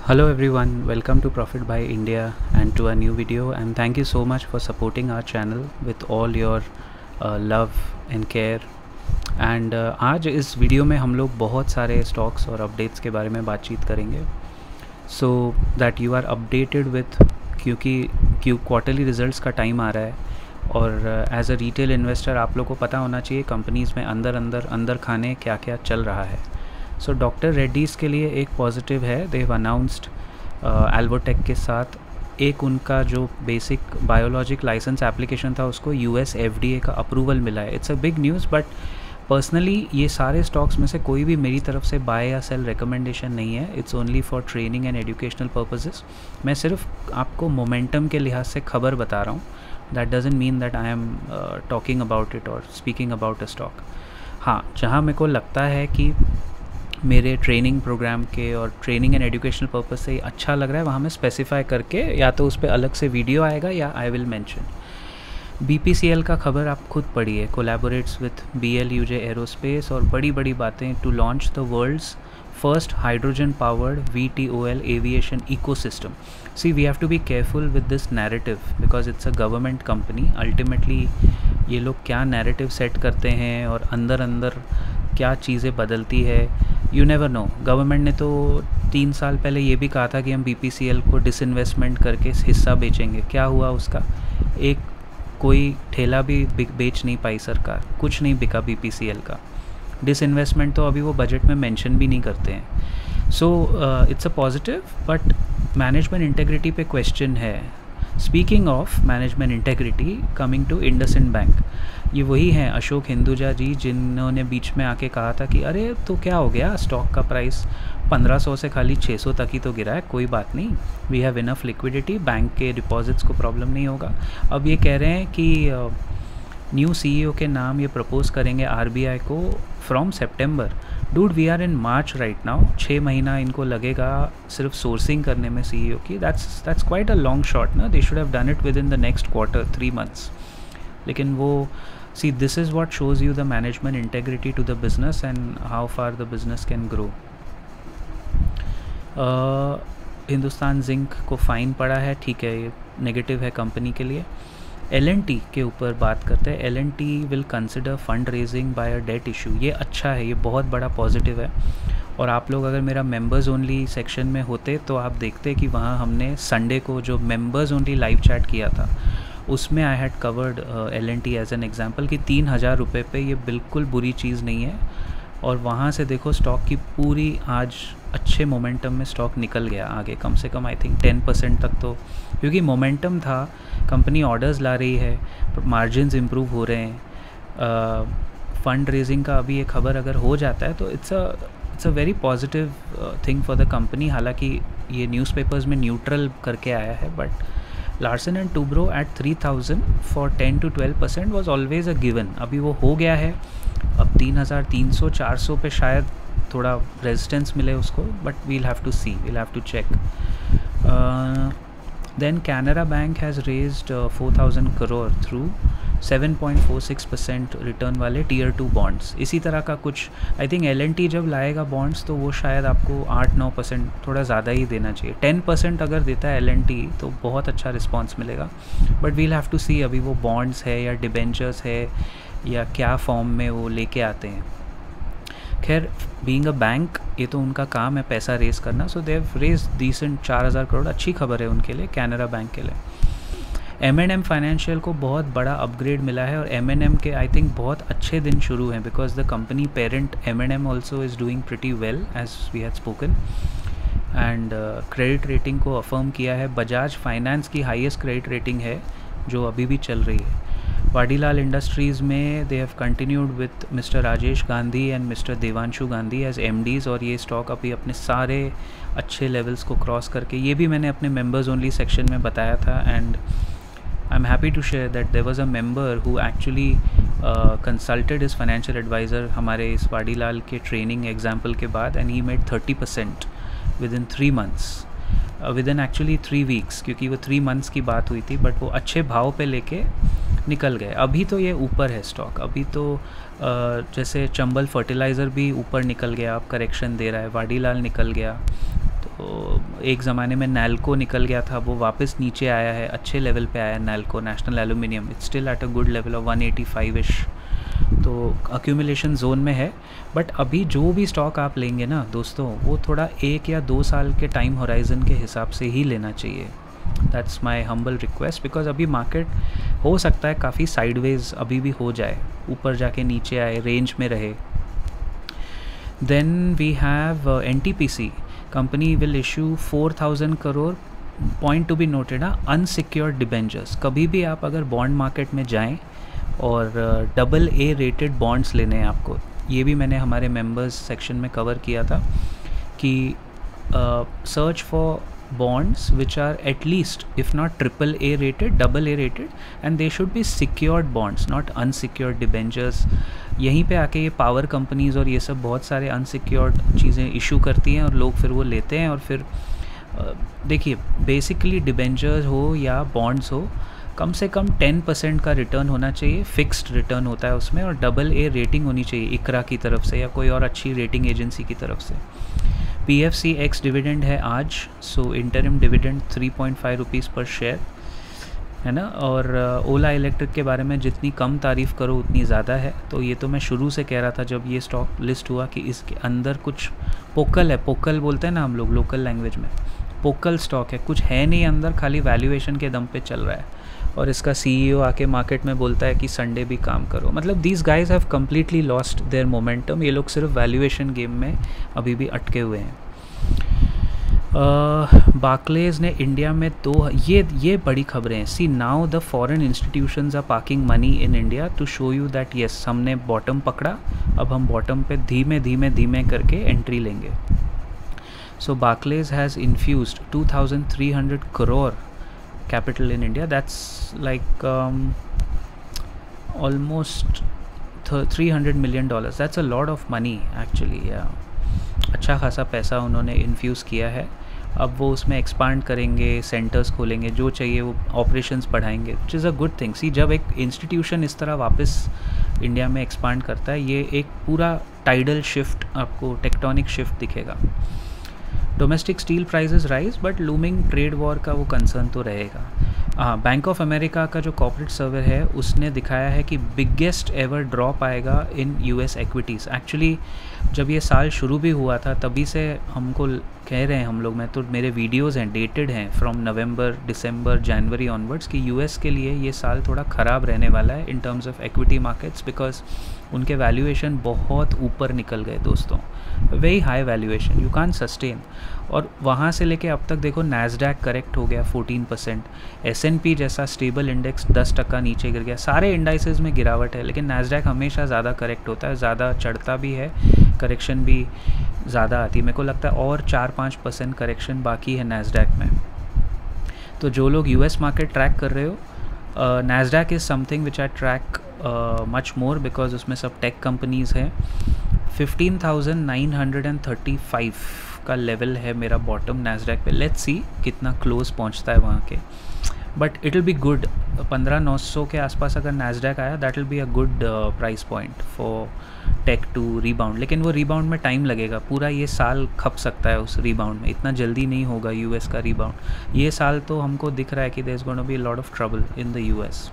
Hello everyone, welcome to Profit by India and to a new video, and thank you so much for supporting our channel with all your love and care. And आज इस video में हम लोग बहुत सारे stocks और updates के बारे में बातचीत करेंगे so that you are updated with, क्योंकि क्वार्टरली रिजल्ट्स का टाइम आ रहा है और एज अ रिटेल इन्वेस्टर आप लोग को पता होना चाहिए कंपनीज़ में अंदर खाने क्या क्या चल रहा है. सो डॉक्टर रेड्डीज़ के लिए एक पॉजिटिव है. दे हैव अनाउंस्ड एल्वोटेक के साथ एक उनका जो बेसिक बायोलॉजिक लाइसेंस एप्लीकेशन था उसको यूएस एफडीए का अप्रूवल मिला है. It's a big news, but personally ये सारे स्टॉक्स में से कोई भी मेरी तरफ से बाय या सेल रिकमेंडेशन नहीं है. It's only for training and educational purposes. मैं सिर्फ आपको मोमेंटम के लिहाज से खबर बता रहा हूँ. That doesn't mean that I am talking about it और स्पीकिंग अबाउट अ स्टॉक. हाँ, जहाँ मेरे को लगता है कि मेरे ट्रेनिंग प्रोग्राम के और ट्रेनिंग एंड एजुकेशनल पर्पस से अच्छा लग रहा है वहाँ मैं स्पेसिफाई करके या तो उस पर अलग से वीडियो आएगा या आई विल मेंशन. BPCL का खबर आप खुद पढ़िए. कोलैबोरेट्स विथ BLUJ एरोस्पेस और बड़ी बड़ी बातें to launch the world's first hydrogen powered VTOL aviation ecosystem. See we have to be careful with this narrative because it's a government company. Ultimately ये लोग क्या नैरेटिव सेट करते हैं और अंदर क्या चीज़ें बदलती है, यू नेवर नो. गवर्नमेंट ने तो 3 साल पहले ये भी कहा था कि हम BPCL को डिसइन्वेस्टमेंट करके हिस्सा बेचेंगे. क्या हुआ उसका? एक कोई ठेला भी बेच नहीं पाई सरकार. कुछ नहीं बिका BPCL का. डिसइन्वेस्टमेंट तो अभी वो बजट में मेंशन भी नहीं करते हैं. So it's a positive, but management integrity पे क्वेश्चन है. Speaking of management integrity, coming to IndusInd bank, ये वही हैं अशोक हिंदुजा जी जिन्होंने बीच में आके कहा था कि अरे तो क्या हो गया, स्टॉक का प्राइस 1500 से खाली 600 तक ही तो गिरा है, कोई बात नहीं, we have enough liquidity, bank के डिपॉजिट्स को प्रॉब्लम नहीं होगा. अब ये कह रहे हैं कि न्यू CEO के नाम ये प्रपोज करेंगे RBI को from September. Dude, we are in March right now. 6 महीना इनको लगेगा सिर्फ सोर्सिंग करने में CEO की. That's quite a long shot ना. They should have done it within the next quarter, 3 months. लेकिन वो see, this is what shows you the management integrity to the business and how far the business can grow. Hindustan zinc को fine पड़ा है, ठीक है, ये negative है company के लिए. L&T के ऊपर बात करते हैं. L&T will consider fund raising by a debt issue. ये अच्छा है, ये बहुत बड़ा पॉजिटिव है. और आप लोग अगर मेरा मेंबर्स ओनली सेक्शन में होते तो आप देखते कि वहाँ हमने संडे को जो मेंबर्स ओनली लाइव चैट किया था उसमें I had covered L&T as an example कि 3000 रुपये पे ये बिल्कुल बुरी चीज़ नहीं है. और वहाँ से देखो स्टॉक की पूरी आज अच्छे मोमेंटम में स्टॉक निकल गया आगे, कम से कम आई थिंक 10% तक. तो क्योंकि मोमेंटम था, कंपनी ऑर्डर्स ला रही है, मार्जिन्स इम्प्रूव हो रहे हैं. फंड रेजिंग का अभी ये खबर अगर हो जाता है तो it's a very positive thing for the company. हालांकि ये न्यूज़पेपर्स में न्यूट्रल करके आया है, but Larsen & Toubro at 3000 for 10 to 12% was always a given. अभी वो हो गया है. अब 3300-400 पे शायद थोड़ा रेजिस्टेंस मिले उसको, but we'll have to see, we'll have to check. Then Canara bank has raised 4000 crore through 7.46% return वाले Tier 2 बॉन्ड्स. इसी तरह का कुछ आई थिंक L&T जब लाएगा बॉन्ड्स तो वो शायद आपको 8-9%, थोड़ा ज़्यादा ही देना चाहिए. 10% अगर देता है L&T तो बहुत अच्छा रिस्पॉन्स मिलेगा. बट वील हैव टू सी अभी वो बॉन्ड्स है या डिबेंचर्स है या क्या फॉर्म में वो लेके आते हैं. खैर, बीइंग अ बैंक ये तो उनका काम है पैसा रेज़ करना. So they have raise decent 4000 crore. अच्छी खबर है उनके लिए, कैनरा बैंक के लिए. M&M फाइनेंशियल को बहुत बड़ा अपग्रेड मिला है और M&M के आई थिंक बहुत अच्छे दिन शुरू हैं because the company parent M&M also is doing pretty well as we had spoken. And credit rating को अफर्म किया है. बजाज फाइनेंस की हाईएस्ट क्रेडिट रेटिंग है जो अभी भी चल रही है. वाडीलाल इंडस्ट्रीज़ में they have continued with mister Rajesh Gandhi and mister Devanshu Gandhi as MDs. और ये स्टॉक अभी अपने सारे अच्छे लेवल्स को क्रॉस करके, ये भी मैंने अपने मेंबर्स ओनली सेक्शन में बताया था. And I am happy to share that there was a member who actually consulted his financial adviser हमारे इस वाडीलाल के ट्रेनिंग एग्जाम्पल के बाद, and he made 30% within 3 months, within actually 3 weeks, क्योंकि वो 3 months की बात हुई थी. बट वो अच्छे भाव पे लेके निकल गए. अभी तो ये ऊपर है स्टॉक. अभी तो जैसे चंबल फर्टिलाइज़र भी ऊपर निकल गया, अब करेक्शन दे रहा है. वाडीलाल निकल गया. तो एक ज़माने में नैल्को निकल गया था, वो वापस नीचे आया है, अच्छे लेवल पे आया है NALCO, national aluminium, it's still at a good level of 185 इश, तो अक्यूमुलेशन जोन में है। बट अभी जो भी स्टॉक आप लेंगे ना दोस्तों, वो थोड़ा 1 या 2 साल के टाइम होराइज़न के हिसाब से ही लेना चाहिए। That's my humble request, because अभी मार्केट हो सकता है काफ़ी साइडवेज अभी भी हो जाए, ऊपर जाके नीचे आए, रेंज में रहे। Then we have NTPC, company will issue 4000 crore, point to be noted, unsecured debentures. कभी भी आप अगर बॉन्ड मार्केट में जाएं और AA रेटेड बॉन्ड्स लेने हैं आपको, ये भी मैंने हमारे मेंबर्स सेक्शन में कवर किया था कि search for bonds which are at least if not AAA rated, AA rated, and they should be secured bonds, not unsecured debentures। यहीं पे आके ये पावर कंपनीज़ और ये सब बहुत सारे अनसिक्योर्ड चीज़ें इशू करती हैं और लोग फिर वो लेते हैं। और फिर देखिए, बेसिकली डिबेंचर्स हो या बॉन्ड्स हो, कम से कम 10% का रिटर्न होना चाहिए, फिक्स्ड रिटर्न होता है उसमें, और AA रेटिंग होनी चाहिए इकरा की तरफ से या कोई और अच्छी रेटिंग एजेंसी की तरफ से। PFC एक्स डिविडेंड है आज, सो इंटरिम डिविडेंड 3.5 रुपीज़ पर शेयर है ना। और ओला इलेक्ट्रिक के बारे में जितनी कम तारीफ़ करो उतनी ज़्यादा है। तो ये तो मैं शुरू से कह रहा था जब ये स्टॉक लिस्ट हुआ कि इसके अंदर कुछ पोकल है, पोकल बोलते हैं ना हम लोग लोकल लैंग्वेज में, पोकल स्टॉक है, कुछ है नहीं अंदर, खाली वैल्यूएशन के दम पे चल रहा है। और इसका CEO आके मार्केट में बोलता है कि संडे भी काम करो। मतलब these guys have completely lost their momentum. ये लोग सिर्फ वैल्यूएशन गेम में अभी भी अटके हुए हैं। बार्कलेज ने इंडिया में तो ये बड़ी खबरें हैं। See now the foreign institutions are parking money in India to show you that yes, हमने बॉटम पकड़ा, अब हम बॉटम पे धीमे धीमे करके एंट्री लेंगे। So Barclays has infused 2300 crore capital in India. That's like almost $300 million. That's a lot of money actually, yeah. अच्छा खासा पैसा उन्होंने इन्फ्यूज़ किया है। अब वो उसमें एक्सपांड करेंगे, सेंटर्स खोलेंगे, जो चाहिए वो ऑपरेशंस बढ़ाएंगे, which is a good thing. See, जब एक इंस्टीट्यूशन इस तरह वापस इंडिया में एक्सपांड करता है, ये एक पूरा टाइडल शिफ्ट, आपको टेक्टोनिक शिफ्ट दिखेगा। Domestic steel prices rise, but looming trade war का वो कंसर्न तो रहेगा। हाँ, बैंक ऑफ अमेरिका का जो कॉर्पोरेट सर्वे है उसने दिखाया है कि बिगेस्ट एवर ड्रॉप आएगा इन US एक्विटीज़। एक्चुअली जब ये साल शुरू भी हुआ था तभी से हमको कह रहे हैं हम लोग, मैं तो मेरे वीडियोज़ हैं डेटेड हैं from November, December, January onwards, कि US के लिए ये साल थोड़ा ख़राब रहने वाला है इन terms of equity markets, because उनके वैल्यूएशन बहुत ऊपर निकल गए दोस्तों, very high valuation, you can't sustain. और वहाँ से लेके अब तक देखो, नैस्डैक करेक्ट हो गया 14%, S&P जैसा स्टेबल इंडेक्स 10% नीचे गिर गया। सारे इंडाइसेस में गिरावट है, लेकिन नैस्डैक हमेशा ज़्यादा करेक्ट होता है, ज़्यादा चढ़ता भी है, करेक्शन भी ज़्यादा आती है। मेरे को लगता है और 4-5% करेक्शन बाकी है नैस्डैक में। तो जो लोग US मार्केट ट्रैक कर रहे हो, Nasdaq is something which I track much more, because उसमें सब टेक कंपनीज़ हैं। 15,935 का लेवल है मेरा बॉटम नैस्डैक पे। लेट्स सी कितना क्लोज पहुंचता है वहाँ के, but it will be good. 15,900 के आसपास अगर नैस्डैक आया, that will be a good price point for tech to rebound. लेकिन वो रिबाउंड में टाइम लगेगा, पूरा ये साल खप सकता है उस रिबाउंड में, इतना जल्दी नहीं होगा US का रिबाउंड। ये साल तो हमको दिख रहा है कि there is gonna be a lot of trouble in the US।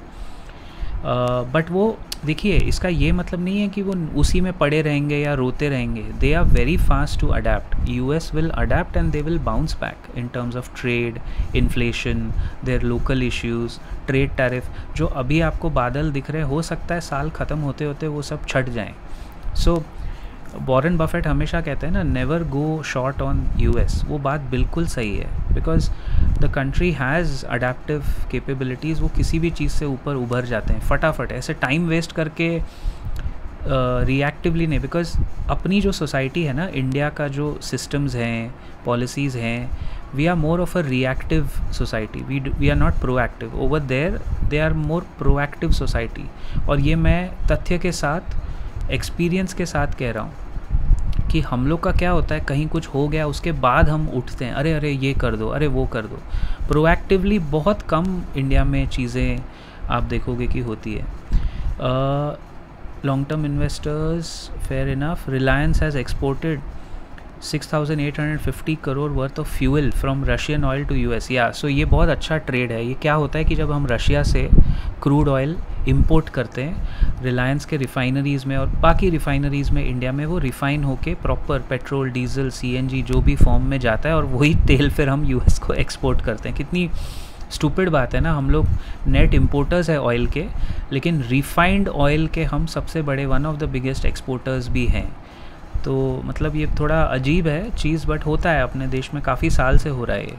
But वो देखिए, इसका ये मतलब नहीं है कि वो उसी में पड़े रहेंगे या रोते रहेंगे। They are very fast to adapt. US will adapt and they will bounce back in terms of trade, inflation, their local issues, trade tariff. जो अभी आपको बादल दिख रहे, हो सकता है साल ख़त्म होते होते वो सब छट जाएँ। सो वॉरेन बफेट हमेशा कहते हैं ना, never go short on US। वो बात बिल्कुल सही है, because the country has adaptive capabilities. वो किसी भी चीज़ से ऊपर उभर जाते हैं फटाफट, ऐसे टाइम वेस्ट करके रिएक्टिवली नहीं। बिकॉज अपनी जो सोसाइटी है ना, इंडिया का जो सिस्टम्स हैं, पॉलिसीज़ हैं, we are more of a reactive society, we are not proactive. Over there they are more proactive society. और ये मैं तथ्य के साथ, एक्सपीरियंस के साथ कह रहा हूँ कि हम लोग का क्या होता है, कहीं कुछ हो गया उसके बाद हम उठते हैं, अरे ये कर दो, अरे वो कर दो। प्रोएक्टिवली बहुत कम इंडिया में चीज़ें आप देखोगे कि होती है। Long term investors, fair enough. Reliance has exported 6,850 crore worth of fuel from Russian oil to US. या सो ये बहुत अच्छा ट्रेड है। ये क्या होता है कि जब हम रशिया से क्रूड ऑयल इंपोर्ट करते हैं रिलायंस के रिफाइनरीज़ में और बाकी रिफाइनरीज़ में इंडिया में, वो रिफ़ाइन होके प्रॉपर पेट्रोल, डीजल, सीएनजी जो भी फॉर्म में जाता है और वही तेल फिर हम यूएस को एक्सपोर्ट करते हैं। कितनी स्टूपिड बात है ना, हम लोग नेट इम्पोर्टर्स है ऑयल के, लेकिन रिफाइंड ऑयल के हम सबसे बड़े one of the biggest exporters भी हैं। तो मतलब ये थोड़ा अजीब है चीज़, बट होता है अपने देश में, काफ़ी साल से हो रहा है ये।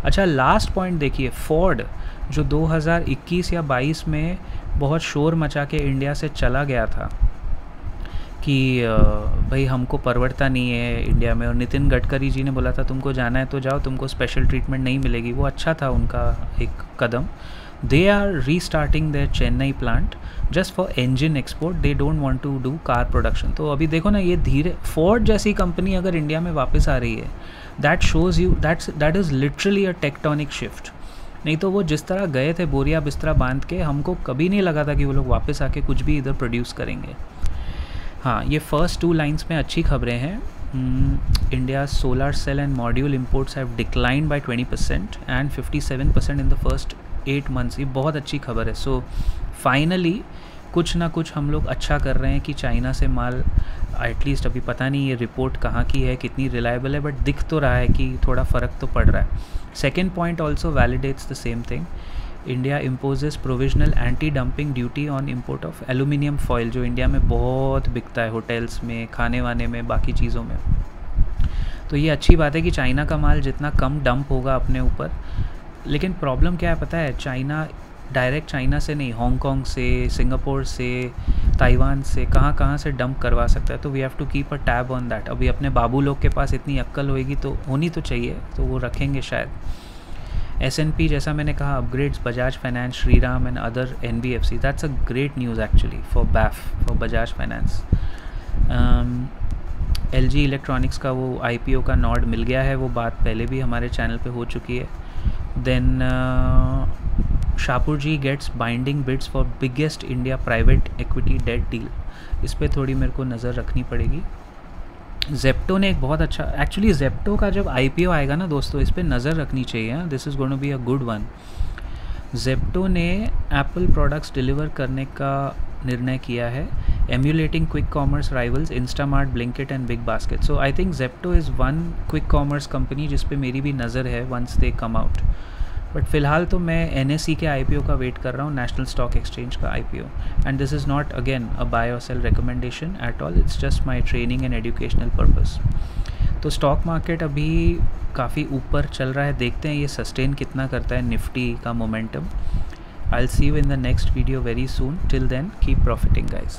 अच्छा, लास्ट पॉइंट देखिए, फोर्ड जो 2021 या 22 में बहुत शोर मचा के इंडिया से चला गया था कि भाई हमको परवड़ता नहीं है इंडिया में, और नितिन गडकरी जी ने बोला था तुमको जाना है तो जाओ, तुमको स्पेशल ट्रीटमेंट नहीं मिलेगी। वो अच्छा था उनका एक कदम। They are restarting their Chennai plant just for engine export, they don't want to do car production. तो अभी देखो ना, ये धीरे, फोर्ड जैसी कंपनी अगर इंडिया में वापस आ रही है, that shows you that is literally a tectonic shift. नहीं तो वो जिस तरह गए थे बोरिया बिस्तरा बांध के, हमको कभी नहीं लगा था कि वो लोग वापस आके कुछ भी इधर प्रोड्यूस करेंगे। हाँ, ये फर्स्ट 2 लाइन्स में अच्छी खबरें हैं। India solar cell and module imports have declined by 20% and 57% in the first 8 months. ये बहुत अच्छी खबर है। सो फाइनली कुछ ना कुछ हम लोग अच्छा कर रहे हैं कि चाइना से माल, एटलीस्ट अभी पता नहीं ये रिपोर्ट कहाँ की है, कितनी रिलायबल है, बट दिख तो रहा है कि थोड़ा फ़र्क तो पड़ रहा है। Second point also validates the same thing. India imposes provisional anti dumping duty on import of aluminium foil, जो इंडिया में बहुत बिकता है होटल्स में, खाने वाने में, बाकी चीज़ों में। तो ये अच्छी बात है कि चाइना का माल जितना कम डंप होगा अपने ऊपर। लेकिन प्रॉब्लम क्या है पता है, चाइना डायरेक्ट चाइना से नहीं, हांगकांग से, सिंगापुर से, ताइवान से, कहाँ कहाँ से डंप करवा सकता है। तो we have to keep a tab on that. अभी अपने बाबू लोग के पास इतनी अक्ल होएगी तो होनी तो चाहिए, तो वो रखेंगे शायद। S&P जैसा मैंने कहा, upgrades Bajaj finance, Shriram and other NBFC। That's a great news actually for BAF, for Bajaj finance. LG electronics का वो IPO का नॉड मिल गया है, वो बात पहले भी हमारे चैनल पे हो चुकी है। Then Shapoorji gets binding bids for biggest India private equity debt deal. इस पर थोड़ी मेरे को नज़र रखनी पड़ेगी। जेप्टो ने एक बहुत अच्छा, एक्चुअली जेप्टो का जब IPO आएगा ना दोस्तों, इस पर नज़र रखनी चाहिए। This is going to be a good one. Zepto ने एप्पल प्रोडक्ट्स डिलीवर करने का निर्णय किया है, emulating quick commerce rivals Instamart, Blinkit and Big Basket. So I think Zepto is one quick commerce company जिस पे मेरी भी नज़र है once they come out. But फ़िलहाल तो मैं NSE के IPO का वेट कर रहा हूँ, नेशनल स्टॉक एक्सचेंज का IPO। And this is not again a buy और sell recommendation at all, it's just my training and educational purpose. तो स्टॉक मार्केट अभी काफ़ी ऊपर चल रहा है, देखते हैं ये सस्टेन कितना करता है निफ्टी का momentum. I'll see you in the next video very soon. Till then, keep profiting guys.